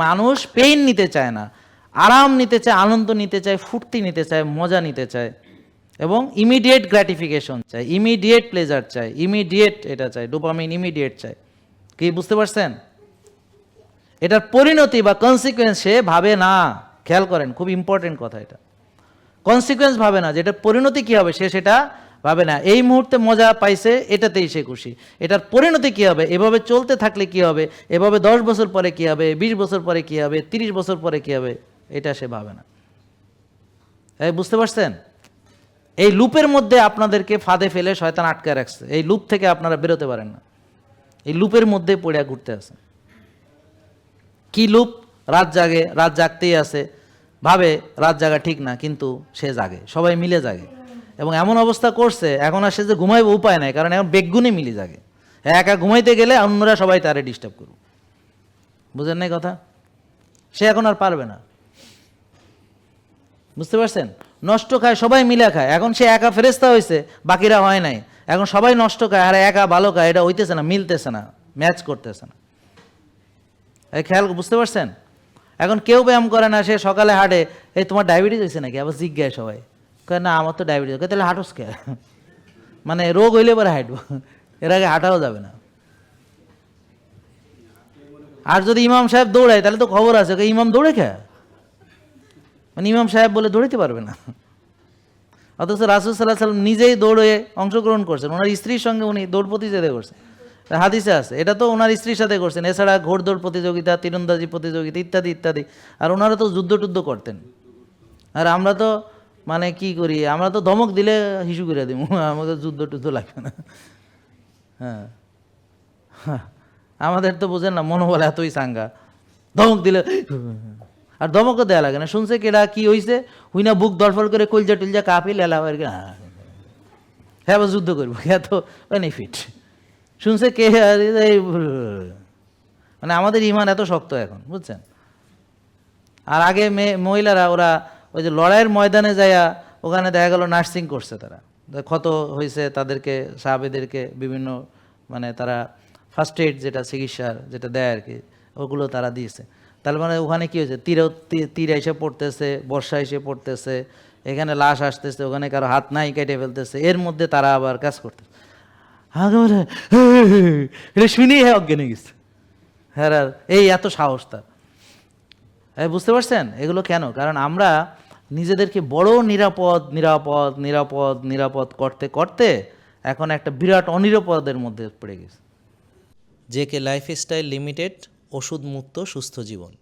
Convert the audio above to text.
মানুষ পেইন নিতে চায় না, আরাম নিতে চায়, আনন্দ নিতে চায়, ফুর্তি নিতে চায়, মজা নিতে চায় এবং ইমিডিয়েট গ্র্যাটিফিকেশন চায়, ইমিডিয়েট প্লেজার চায়, ইমিডিয়েট এটা চায়, ডোপামিন ইমিডিয়েট চায়। কি বুঝতে পারছেন? এটার পরিণতি বা কনসিকুয়েন্স সে ভাবে না। খেয়াল করেন, খুব ইম্পর্টেন্ট কথা এটা। কনসিকুয়েন্স ভাবে না, যেটার পরিণতি কী হবে সে সেটা ভাবে না। এই মুহূর্তে মজা পাইছে, এটাতেই সে খুশি। এটার পরিণতি কী হবে, এভাবে চলতে থাকলে কী হবে, এভাবে 10 বছর পরে কী হবে, 20 বছর পরে কী হবে, 30 বছর পরে কী হবে, এটা সে ভাবে না। এই বুঝতে পারছেন? এই লুপের মধ্যে আপনাদেরকে ফাঁদে ফেলে শয়তান আটকে রাখছে। এই লুপ থেকে আপনারা বেরোতে পারেন না। এই লুপের মধ্যে পড়ে ঘুরতে আছে। কি লুপ? রাত জাগে, রাত জাগতেই আছে, ভাবে রাত জাগা ঠিক না, কিন্তু সে জাগে, সবাই মিলে জাগে। এবং এমন অবস্থা করছে এখন আর সে যে ঘুমাইবে উপায় নাই, কারণ এখন বেগুনে মিলে জাগে। একা ঘুমাইতে গেলে অন্যরা সবাই তারে ডিস্টার্ব করবে। বুঝেন নাই কথা? সে এখন আর পারবে না। বুঝতে পারছেন? নষ্ট খায়, সবাই মিলে খায়। এখন সে একা ফেরেস্তা হয়েছে, বাকিরা হয় নাই। এখন সবাই নষ্ট খায় আর একা ভালো খায়, এটা হইতেছে না, মিলতেছে না, ম্যাচ করতেছে না। এই খেয়াল, বুঝতে পারছেন? এখন কেউ ব্যায়াম করে না, সে সকালে হাঁটে, এই তোমার ডায়াবেটিস হয়েছে নাকি, আবার জিজ্ঞাসা সবাই, কয় না আমার তো ডায়াবেটিস। তাহলে হাঁটোস কে? মানে রোগ হইলে পরে হাঁটবো, এর আগে হাঁটাও যাবে না। আর যদি ইমাম সাহেব দৌড়ায় তাহলে তো খবর আছে, ইমাম দৌড়ে খেয়ে, মানে ইমাম সাহেব বলে দৌড়াইতে পারবে না। অথচ রাসূল সাল্লাল্লাহু আলাইহি ওয়াসাল্লাম নিজেই দৌড়ে অংশগ্রহণ করছেন, ওনার স্ত্রীর সঙ্গে উনি দৌড় প্রতিযোগিতা করছেন, হাদিসে আছে। এটা তো ওনার স্ত্রীর সাথে করছেন। এছাড়া ঘোড়দৌড় প্রতিযোগিতা, তীরন্দাজি প্রতিযোগিতা ইত্যাদি ইত্যাদি। আর ওনারা তো যুদ্ধ টুদ্ধ করতেন। আর আমরা তো মানে কি করি, আমরা তো ধমক দিলে হিসু করে দিব, আমাদের যুদ্ধ টুদ্ধ লাগবে না। হ্যাঁ, আমাদের তো বুঝেন না, মনোবল এতই চাঙ্গা, ধমক দিলে। আর ধমকও দেওয়া লাগে না। শুনছে কেডা কি হয়েছে, হুই না বুক দরফল করে কলজা টুলজা কাঁপি লেলা, হ্যাঁ যুদ্ধ করবো, এত বেনিফিট। শুনছে কে, মানে আমাদের ইমান এত শক্ত এখন, বুঝছেন? আর আগে মহিলারা ওরা ওই যে লড়াইয়ের ময়দানে যাইয়া ওখানে দেখা গেল নার্সিং করছে, তারা ক্ষত হয়েছে তাদেরকে, সাহাবেদেরকে বিভিন্ন মানে তারা ফার্স্ট এইড যেটা চিকিৎসার যেটা দেয় আর কি, ওগুলো তারা দিয়েছে। তার মানে ওখানে কী হয়েছে, তীর এসে পড়তেছে, বর্ষা এসে পড়তেছে, এখানে লাশ আসতেছে, ওখানে কারো হাত নাই কেটে ফেলতেছে, এর মধ্যে তারা আবার কাজ করতেছে। এটা শুনিয়ে অজ্ঞান হয়ে গেছে। হ্যাঁ, এই এত সাহস তার। বুঝতে পারছেন এগুলো কেন? কারণ আমরা নিজেদেরকে বড় নিরাপদ নিরাপদ নিরাপদ নিরাপদ করতে করতে এখন একটা বিরাট অনিরাপদের মধ্যে পড়ে গেছে। জেকে লাইফস্টাইল লিমিটেড, ওষুধ মুক্ত সুস্থ জীবন।